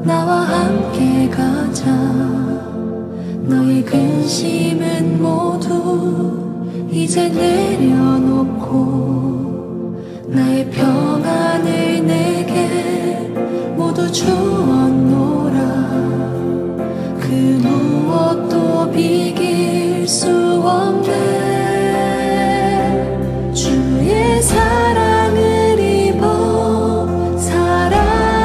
나와 함께 가자. 너의 근심은 모두 이제 내려놓고 나의 평안을 내게 모두 주었노라. 그 무엇도 비길 수 없네. 주의 사랑을 입어 살아가네.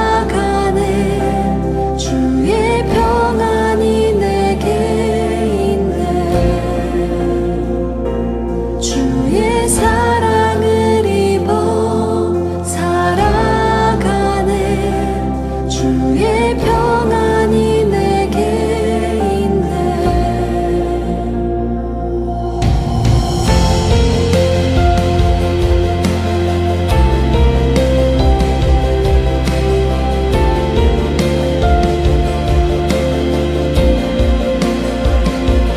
주의 평안이 내게 있네. 주의 사랑을 입어 살아가네. 주의 평안이 내게 있네.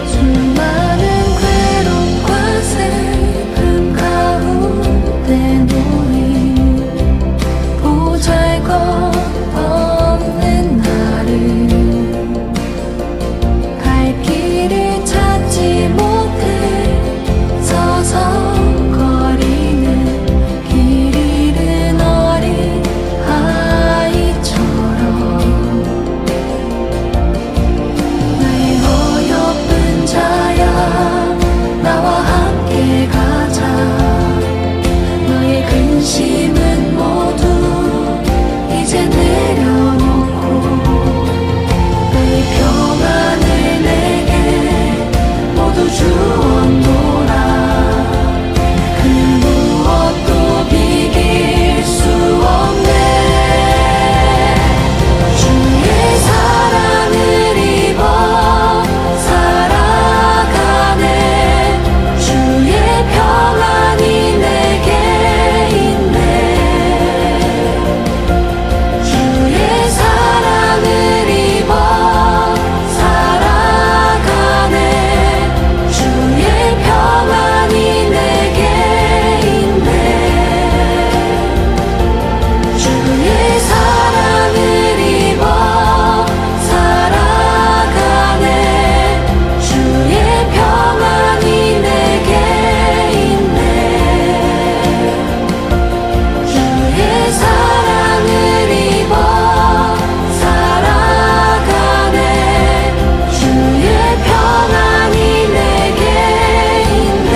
수많은 괴로움과 슬픔 가운데 놓인 보잘것없는 나를 갈 길을 찾지 못해 서성거리는 길 잃은 어린 아이처럼 나의 어여쁜 자야, 나와 함께 가자. 너의 근심은 모두 이제 내려놓고 나의 평안을 내게 모두 주었노라. 그 무엇도 비길 수 없네. 주의 사랑을 입어 살아가네. 주의 평안이 내게 있네. 주의 사랑을 입어 살아가네. 주의 평안이 내게 있네. 주의 사랑을 입어 살아가네. 주의 평안이 내게 있네. 주의 사랑을 입어 살아가네. 주의 평안이 내게 있네.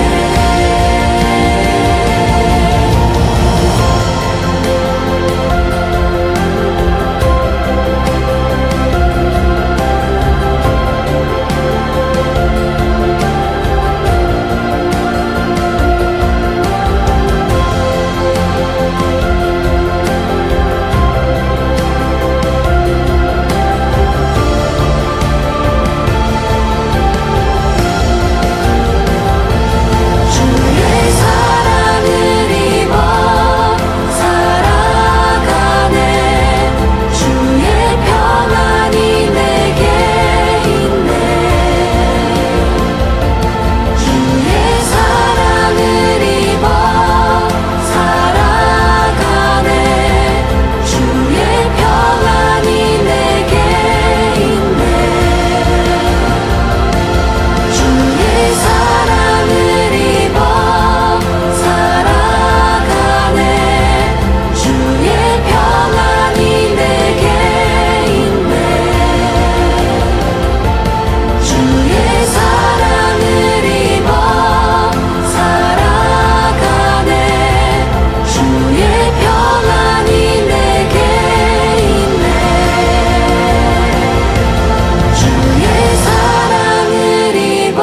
주의 사랑을 입어 살아가네. 주의 평안이 내게 있네. 주의 사랑을 입어 살아가네. 주의 평안이 내게 있네. 주의 사랑을 입어 살아가네. 주의 평안이 내게 있네. 주의 사랑을 입어 살아가네. 주의 평안이 내게 있네. 주의 사랑을 입어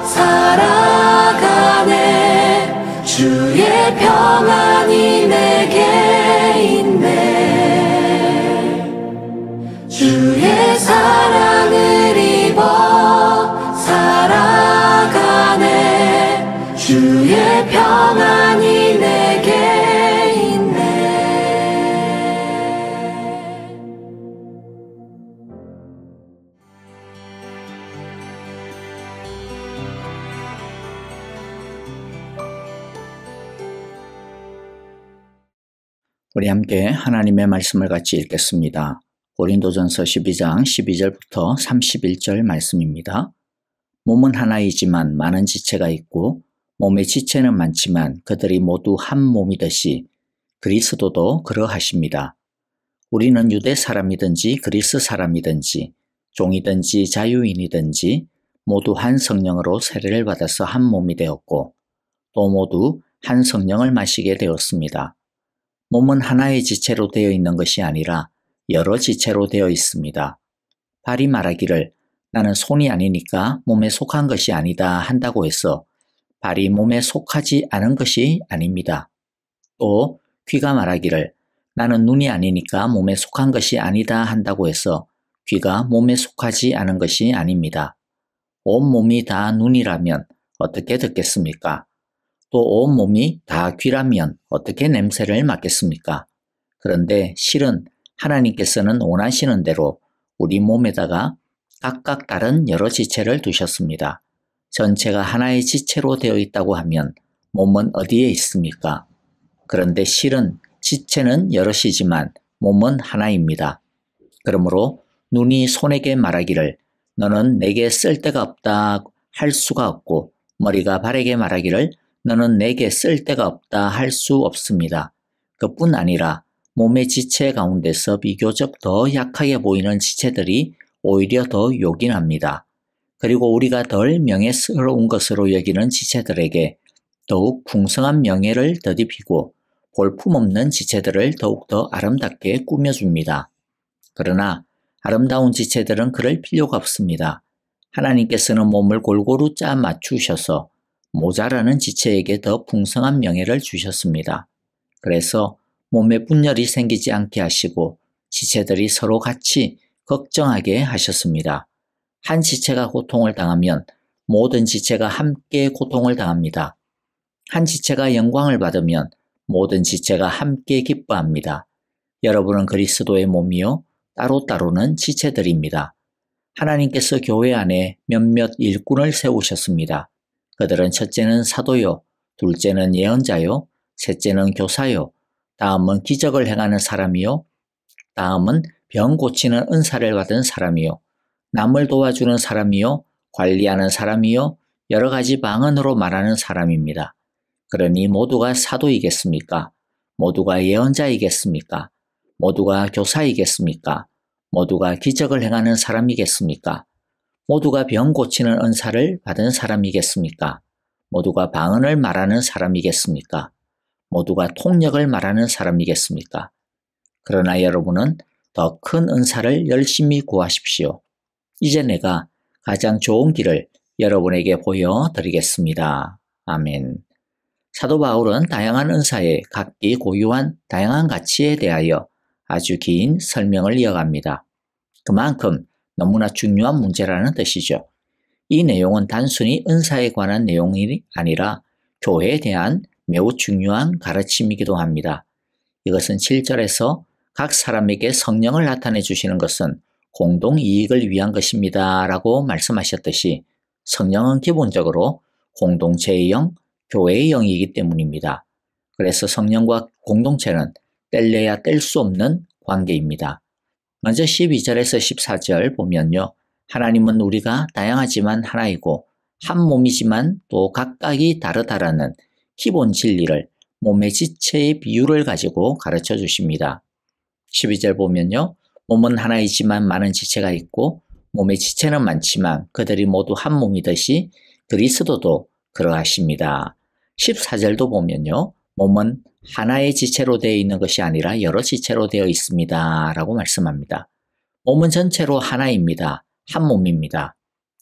살아가네. 주의 평안이 내게 있네. 주의 사랑을 입어 살아가네. 주의 평안이 내게 있네. 우리 함께 하나님의 말씀을 같이 읽겠습니다. 고린도전서 12장 12절부터 31절 말씀입니다. 몸은 하나이지만 많은 지체가 있고 몸의 지체는 많지만 그들이 모두 한 몸이듯이 그리스도도 그러하십니다. 우리는 유대 사람이든지 그리스 사람이든지 종이든지 자유인이든지 모두 한 성령으로 세례를 받아서 한 몸이 되었고 또 모두 한 성령을 마시게 되었습니다. 몸은 하나의 지체로 되어 있는 것이 아니라 여러 지체로 되어 있습니다. 발이 말하기를 나는 손이 아니니까 몸에 속한 것이 아니다 한다고 해서 발이 몸에 속하지 않은 것이 아닙니다. 또 귀가 말하기를 나는 눈이 아니니까 몸에 속한 것이 아니다 한다고 해서 귀가 몸에 속하지 않은 것이 아닙니다. 온 몸이 다 눈이라면 어떻게 듣겠습니까? 또 온 몸이 다 귀라면 어떻게 냄새를 맡겠습니까? 그런데 실은 하나님께서는 원하시는 대로 우리 몸에다가 각각 다른 여러 지체를 두셨습니다. 전체가 하나의 지체로 되어 있다고 하면 몸은 어디에 있습니까? 그런데 실은 지체는 여럿이지만 몸은 하나입니다. 그러므로 눈이 손에게 말하기를 너는 내게 쓸데가 없다 할 수가 없고 머리가 발에게 말하기를 너는 내게 쓸데가 없다 할 수 없습니다. 그뿐 아니라 몸의 지체 가운데서 비교적 더 약하게 보이는 지체들이 오히려 더 요긴합니다. 그리고 우리가 덜 명예스러운 것으로 여기는 지체들에게 더욱 풍성한 명예를 덧입히고 볼품없는 지체들을 더욱더 아름답게 꾸며줍니다. 그러나 아름다운 지체들은 그럴 필요가 없습니다. 하나님께서는 몸을 골고루 짜 맞추셔서 모자라는 지체에게 더 풍성한 명예를 주셨습니다. 그래서 몸에 분열이 생기지 않게 하시고 지체들이 서로 같이 걱정하게 하셨습니다. 한 지체가 고통을 당하면 모든 지체가 함께 고통을 당합니다. 한 지체가 영광을 받으면 모든 지체가 함께 기뻐합니다. 여러분은 그리스도의 몸이요 따로따로는 지체들입니다. 하나님께서 교회 안에 몇몇 일꾼을 세우셨습니다. 그들은 첫째는 사도요, 둘째는 예언자요, 셋째는 교사요, 다음은 기적을 행하는 사람이요, 다음은 병 고치는 은사를 받은 사람이요, 남을 도와주는 사람이요, 관리하는 사람이요, 여러 가지 방언으로 말하는 사람입니다. 그러니 모두가 사도이겠습니까? 모두가 예언자이겠습니까? 모두가 교사이겠습니까? 모두가 기적을 행하는 사람이겠습니까? 모두가 병 고치는 은사를 받은 사람이겠습니까? 모두가 방언을 말하는 사람이겠습니까? 모두가 통역을 말하는 사람이겠습니까? 그러나 여러분은 더 큰 은사를 열심히 구하십시오. 이제 내가 가장 좋은 길을 여러분에게 보여드리겠습니다. 아멘. 사도 바울은 다양한 은사의 각기 고유한 다양한 가치에 대하여 아주 긴 설명을 이어갑니다. 그만큼 너무나 중요한 문제라는 뜻이죠. 이 내용은 단순히 은사에 관한 내용이 아니라 교회에 대한 매우 중요한 가르침이기도 합니다. 이것은 7절에서 각 사람에게 성령을 나타내 주시는 것은 공동 이익을 위한 것입니다 라고 말씀하셨듯이 성령은 기본적으로 공동체의 영, 교회의 영이기 때문입니다. 그래서 성령과 공동체는 뗄래야 뗄 수 없는 관계입니다. 먼저 12절에서 14절 보면요. 하나님은 우리가 다양하지만 하나이고 한 몸이지만 또 각각이 다르다라는 기본 진리를 몸의 지체의 비유를 가지고 가르쳐 주십니다. 12절 보면요. 몸은 하나이지만 많은 지체가 있고 몸의 지체는 많지만 그들이 모두 한 몸이듯이 그리스도도 그러하십니다. 14절도 보면요. 몸은 하나의 지체로 되어 있는 것이 아니라 여러 지체로 되어 있습니다. 라고 말씀합니다. 몸은 전체로 하나입니다. 한 몸입니다.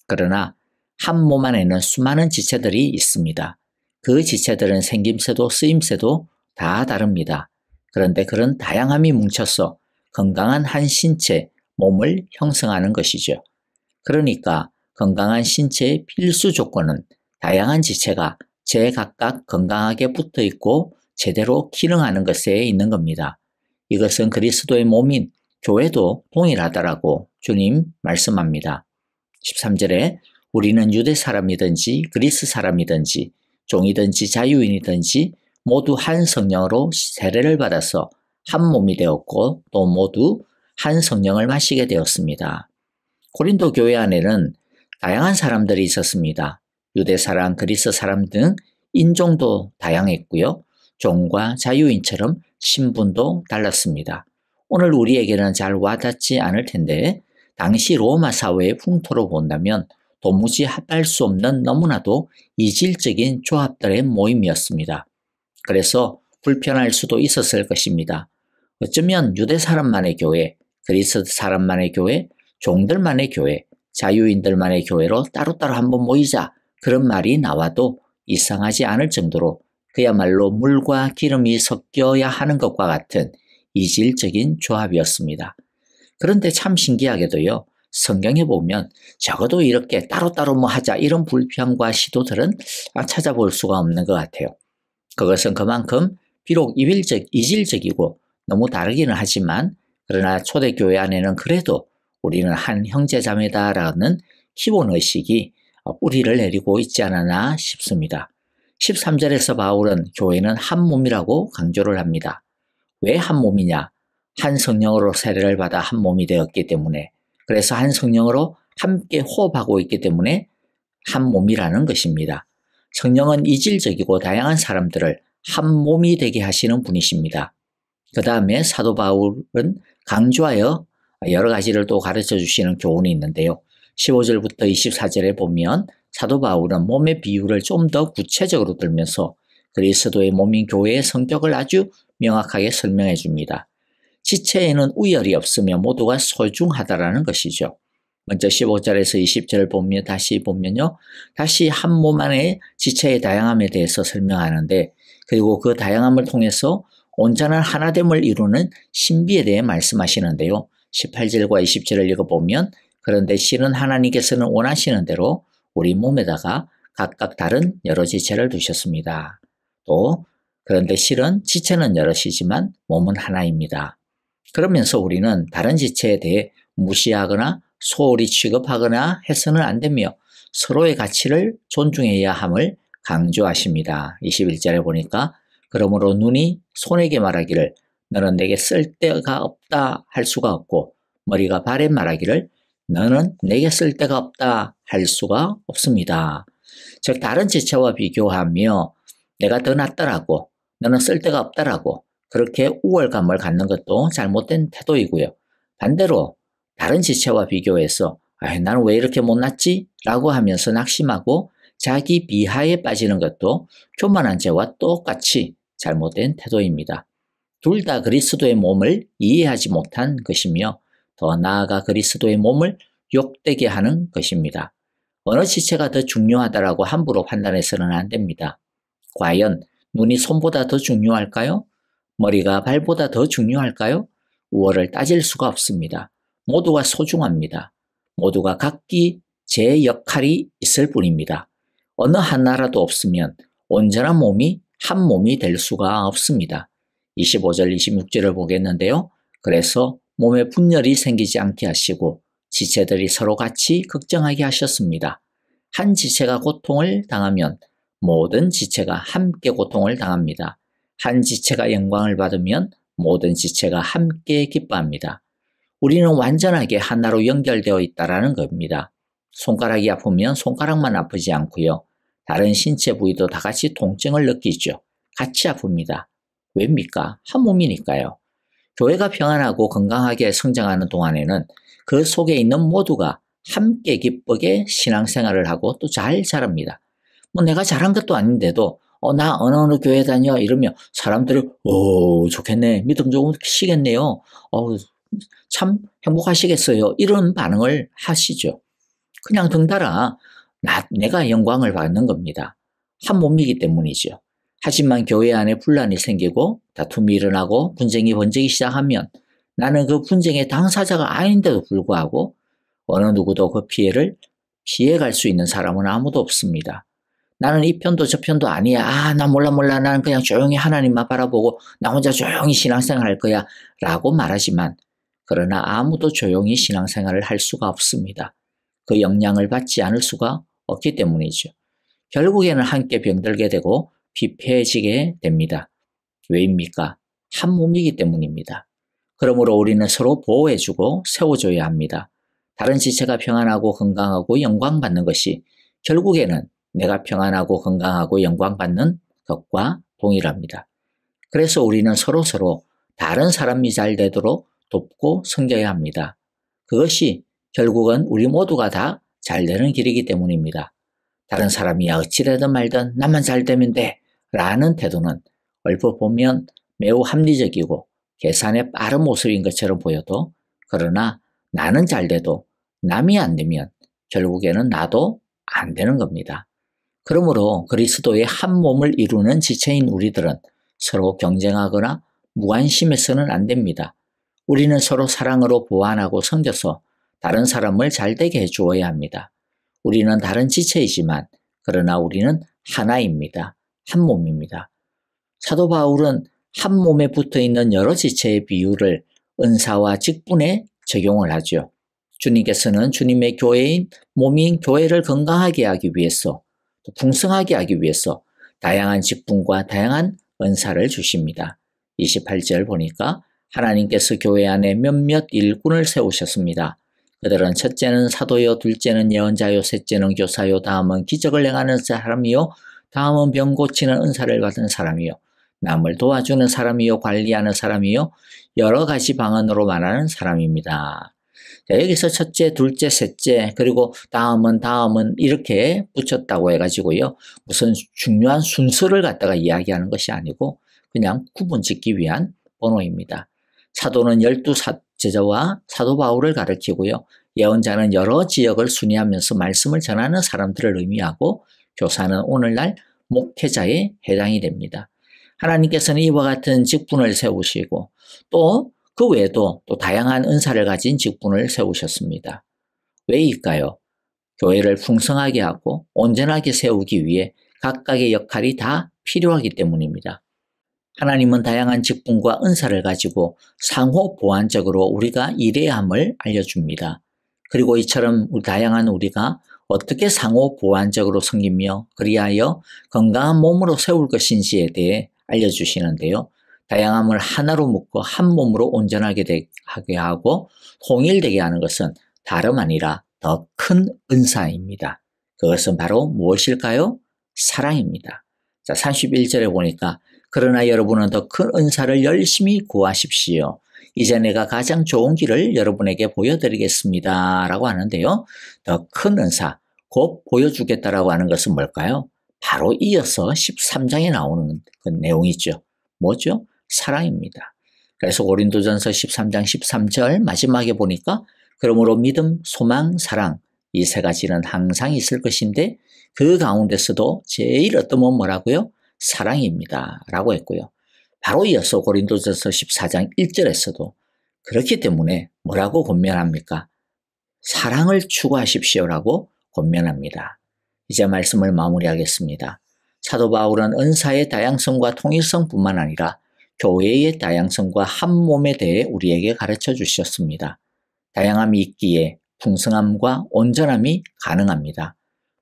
그러나 한 몸 안에는 수많은 지체들이 있습니다. 그 지체들은 생김새도 쓰임새도 다 다릅니다. 그런데 그런 다양함이 뭉쳐서 건강한 한 신체, 몸을 형성하는 것이죠. 그러니까 건강한 신체의 필수 조건은 다양한 지체가 제각각 건강하게 붙어 있고 제대로 기능하는 것에 있는 겁니다. 이것은 그리스도의 몸인 교회도 동일하다라고 주님 말씀합니다. 13절에 우리는 유대 사람이든지 그리스 사람이든지 종이든지 자유인이든지 모두 한 성령으로 세례를 받아서 한 몸이 되었고 또 모두 한 성령을 마시게 되었습니다. 고린도 교회 안에는 다양한 사람들이 있었습니다. 유대 사람, 그리스 사람 등 인종도 다양했고요. 종과 자유인처럼 신분도 달랐습니다. 오늘 우리에게는 잘 와닿지 않을 텐데 당시 로마 사회의 풍토로 본다면 도무지 합할 수 없는 너무나도 이질적인 조합들의 모임이었습니다. 그래서 불편할 수도 있었을 것입니다. 어쩌면 유대 사람만의 교회, 그리스 사람만의 교회, 종들만의 교회, 자유인들만의 교회로 따로따로 한번 모이자 그런 말이 나와도 이상하지 않을 정도로 그야말로 물과 기름이 섞여야 하는 것과 같은 이질적인 조합이었습니다. 그런데 참 신기하게도요. 성경에 보면 적어도 이렇게 따로따로 뭐 하자 이런 불평과 시도들은 찾아볼 수가 없는 것 같아요. 그것은 그만큼 비록 이질적이고 너무 다르기는 하지만 그러나 초대교회 안에는 그래도 우리는 한 형제자매다라는 기본의식이 뿌리를 내리고 있지 않았나 싶습니다. 13절에서 바울은 교회는 한 몸이라고 강조를 합니다. 왜 한 몸이냐? 한 성령으로 세례를 받아 한 몸이 되었기 때문에 그래서 한 성령으로 함께 호흡하고 있기 때문에 한 몸이라는 것입니다. 성령은 이질적이고 다양한 사람들을 한 몸이 되게 하시는 분이십니다. 그 다음에 사도 바울은 강조하여 여러 가지를 또 가르쳐 주시는 교훈이 있는데요. 15절부터 24절에 보면 사도 바울은 몸의 비유를 좀 더 구체적으로 들면서 그리스도의 몸인 교회의 성격을 아주 명확하게 설명해 줍니다. 지체에는 우열이 없으며 모두가 소중하다라는 것이죠. 먼저 15절에서 20절을 보면 다시 보면요. 다시 한 몸 안의 지체의 다양함에 대해서 설명하는데 그리고 그 다양함을 통해서 온전한 하나됨을 이루는 신비에 대해 말씀하시는데요. 18절과 20절을 읽어보면 그런데 실은 하나님께서는 원하시는 대로 우리 몸에다가 각각 다른 여러 지체를 두셨습니다. 또 그런데 실은 지체는 여럿이지만 몸은 하나입니다. 그러면서 우리는 다른 지체에 대해 무시하거나 소홀히 취급하거나 해서는 안 되며 서로의 가치를 존중해야 함을 강조하십니다. 21절에 보니까 그러므로 눈이 손에게 말하기를 너는 내게 쓸데가 없다 할 수가 없고 머리가 발에 말하기를 너는 내게 쓸데가 없다 할 수가 없습니다. 즉 다른 지체와 비교하며 내가 더 낫더라고 너는 쓸데가 없다라고 그렇게 우월감을 갖는 것도 잘못된 태도이고요. 반대로 다른 지체와 비교해서 나는 왜 이렇게 못났지? 라고 하면서 낙심하고 자기 비하에 빠지는 것도 교만한 죄와 똑같이 잘못된 태도입니다. 둘 다 그리스도의 몸을 이해하지 못한 것이며 더 나아가 그리스도의 몸을 욕되게 하는 것입니다. 어느 지체가 더 중요하다라고 함부로 판단해서는 안 됩니다. 과연 눈이 손보다 더 중요할까요? 머리가 발보다 더 중요할까요? 우월을 따질 수가 없습니다. 모두가 소중합니다. 모두가 각기 제 역할이 있을 뿐입니다. 어느 하나라도 없으면 온전한 몸이 한 몸이 될 수가 없습니다. 25절 26절을 보겠는데요. 그래서 몸에 분열이 생기지 않게 하시고 지체들이 서로 같이 걱정하게 하셨습니다. 한 지체가 고통을 당하면 모든 지체가 함께 고통을 당합니다. 한 지체가 영광을 받으면 모든 지체가 함께 기뻐합니다. 우리는 완전하게 하나로 연결되어 있다는 겁니다. 손가락이 아프면 손가락만 아프지 않고요. 다른 신체 부위도 다 같이 통증을 느끼죠. 같이 아픕니다. 왜입니까? 한 몸이니까요. 교회가 평안하고 건강하게 성장하는 동안에는 그 속에 있는 모두가 함께 기쁘게 신앙생활을 하고 또 잘 자랍니다. 뭐 내가 잘한 것도 아닌데도 나 어느 교회 다녀 이러면 사람들이 좋겠네 믿음 좀 시겠네요. 참 행복하시겠어요. 이런 반응을 하시죠. 그냥 덩달아 내가 영광을 받는 겁니다. 한 몸이기 때문이죠. 하지만 교회 안에 분란이 생기고 다툼이 일어나고 분쟁이 번지기 시작하면 나는 그 분쟁의 당사자가 아닌데도 불구하고 어느 누구도 그 피해를 피해갈 수 있는 사람은 아무도 없습니다. 나는 이 편도 저 편도 아니야. 나 몰라. 나는 그냥 조용히 하나님만 바라보고 나 혼자 조용히 신앙생활 할 거야. 라고 말하지만 그러나 아무도 조용히 신앙생활을 할 수가 없습니다. 그 영향을 받지 않을 수가 없기 때문이죠. 결국에는 함께 병들게 되고 피폐해지게 됩니다. 왜입니까? 한 몸이기 때문입니다. 그러므로 우리는 서로 보호해주고 세워줘야 합니다. 다른 지체가 평안하고 건강하고 영광받는 것이 결국에는 내가 평안하고 건강하고 영광받는 것과 동일합니다. 그래서 우리는 서로 다른 사람이 잘 되도록 돕고 섬겨야 합니다. 그것이 결국은 우리 모두가 다 잘 되는 길이기 때문입니다. 다른 사람이 어찌되든 말든 나만 잘 되면 돼 라는 태도는 얼핏 보면 매우 합리적이고 계산의 빠른 모습인 것처럼 보여도, 그러나 나는 잘 돼도 남이 안 되면 결국에는 나도 안 되는 겁니다. 그러므로 그리스도의 한 몸을 이루는 지체인 우리들은 서로 경쟁하거나 무관심해서는 안 됩니다. 우리는 서로 사랑으로 보완하고 섬겨서 다른 사람을 잘되게 해주어야 합니다. 우리는 다른 지체이지만 그러나 우리는 하나입니다. 한 몸입니다. 사도 바울은 한 몸에 붙어있는 여러 지체의 비유를 은사와 직분에 적용을 하죠. 주님께서는 주님의 교회인 몸인 교회를 건강하게 하기 위해서, 또 풍성하게 하기 위해서 다양한 직분과 다양한 은사를 주십니다. 28절 보니까 하나님께서 교회 안에 몇몇 일꾼을 세우셨습니다. 그들은 첫째는 사도요, 둘째는 예언자요, 셋째는 교사요, 다음은 기적을 행하는 사람이요, 다음은 병 고치는 은사를 받은 사람이요, 남을 도와주는 사람이요, 관리하는 사람이요, 여러 가지 방언으로 말하는 사람입니다. 자, 여기서 첫째, 둘째, 셋째, 그리고 다음은 이렇게 붙였다고 해가지고요, 무슨 중요한 순서를 갖다가 이야기하는 것이 아니고 그냥 구분 짓기 위한 번호입니다. 사도는 12 제자와 사도 바울을 가리키고요, 예언자는 여러 지역을 순회하면서 말씀을 전하는 사람들을 의미하고, 교사는 오늘날 목회자에 해당이 됩니다. 하나님께서는 이와 같은 직분을 세우시고 또 그 외에도 또 다양한 은사를 가진 직분을 세우셨습니다. 왜일까요? 교회를 풍성하게 하고 온전하게 세우기 위해 각각의 역할이 다 필요하기 때문입니다. 하나님은 다양한 직분과 은사를 가지고 상호 보완적으로 우리가 일해야 함을 알려줍니다. 그리고 이처럼 다양한 우리가 어떻게 상호 보완적으로 섬기며 그리하여 건강한 몸으로 세울 것인지에 대해 알려주시는데요. 다양함을 하나로 묶어 한 몸으로 온전하게 하게 하고 통일되게 하는 것은 다름 아니라 더 큰 은사입니다. 그것은 바로 무엇일까요? 사랑입니다. 자, 31절에 보니까 그러나 여러분은 더 큰 은사를 열심히 구하십시오. 이제 내가 가장 좋은 길을 여러분에게 보여드리겠습니다. 라고 하는데요. 더 큰 은사, 곧 보여주겠다라고 하는 것은 뭘까요? 바로 이어서 13장에 나오는 그 내용이죠. 뭐죠? 사랑입니다. 그래서 고린도전서 13장 13절 마지막에 보니까 그러므로 믿음, 소망, 사랑 이 세 가지는 항상 있을 것인데 그 가운데서도 제일 어떠면 뭐라고요? 사랑입니다. 라고 했고요. 바로 이어서 고린도전서 14장 1절에서도 그렇기 때문에 뭐라고 권면합니까? 사랑을 추구하십시오라고 권면합니다. 이제 말씀을 마무리하겠습니다. 사도 바울은 은사의 다양성과 통일성뿐만 아니라 교회의 다양성과 한 몸에 대해 우리에게 가르쳐 주셨습니다. 다양함이 있기에 풍성함과 온전함이 가능합니다.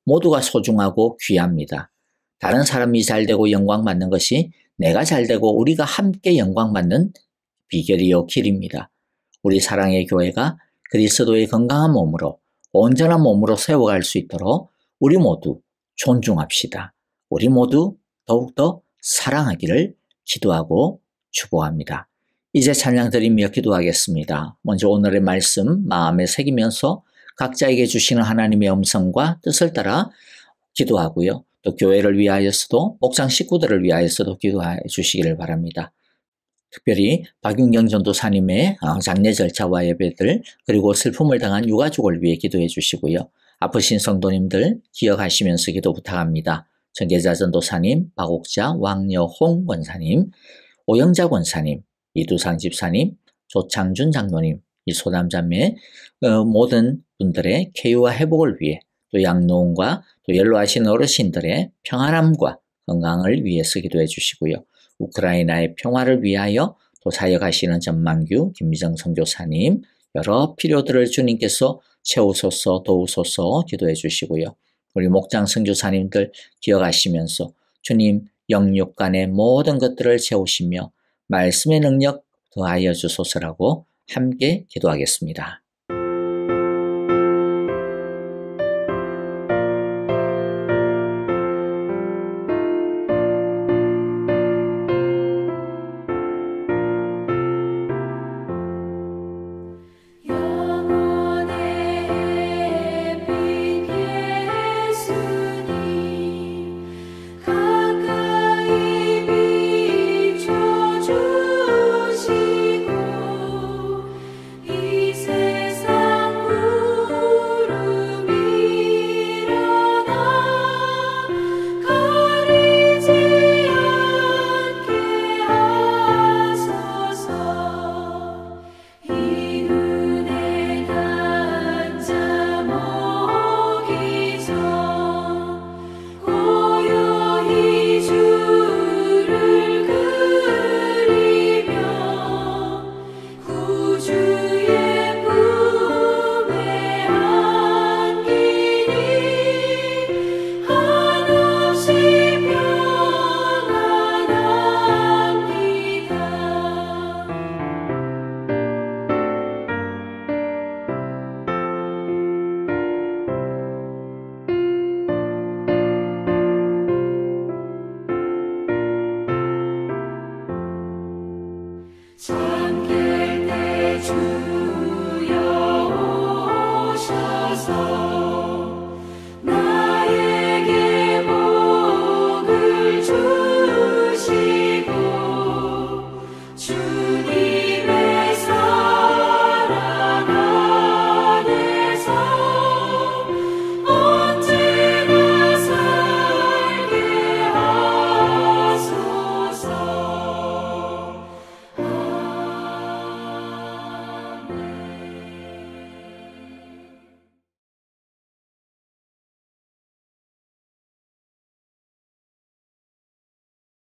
모두가 소중하고 귀합니다. 다른 사람이 잘되고 영광받는 것이 내가 잘되고 우리가 함께 영광받는 비결이요 길입니다. 우리 사랑의 교회가 그리스도의 건강한 몸으로 온전한 몸으로 세워갈 수 있도록 우리 모두 존중합시다. 우리 모두 더욱더 사랑하기를 기도하고 축복합니다. 이제 찬양 드리며 기도하겠습니다. 먼저 오늘의 말씀 마음에 새기면서 각자에게 주시는 하나님의 음성과 뜻을 따라 기도하고요. 또 교회를 위하여서도 목장 식구들을 위하여서도 기도해 주시기를 바랍니다. 특별히 박윤경 전도사님의 장례 절차와 예배들, 그리고 슬픔을 당한 유가족을 위해 기도해 주시고요. 아프신 성도님들 기억하시면서 기도 부탁합니다. 정계자 전도사님, 박옥자, 왕여홍 권사님, 오영자 권사님, 이두상 집사님, 조창준 장로님, 이 소담자매 모든 분들의 쾌유와 회복을 위해, 또 양노원과 또 연로하신 어르신들의 평안함과 건강을 위해서 기도해 주시고요. 우크라이나의 평화를 위하여 또 사역하시는 전만규, 김미정 선교사님, 여러 필요들을 주님께서 채우소서 도우소서 기도해 주시고요. 우리 목장 선교사님들 기억하시면서 주님 영육간의 모든 것들을 채우시며 말씀의 능력 더하여 주소서라고 함께 기도하겠습니다. 잠길 때 주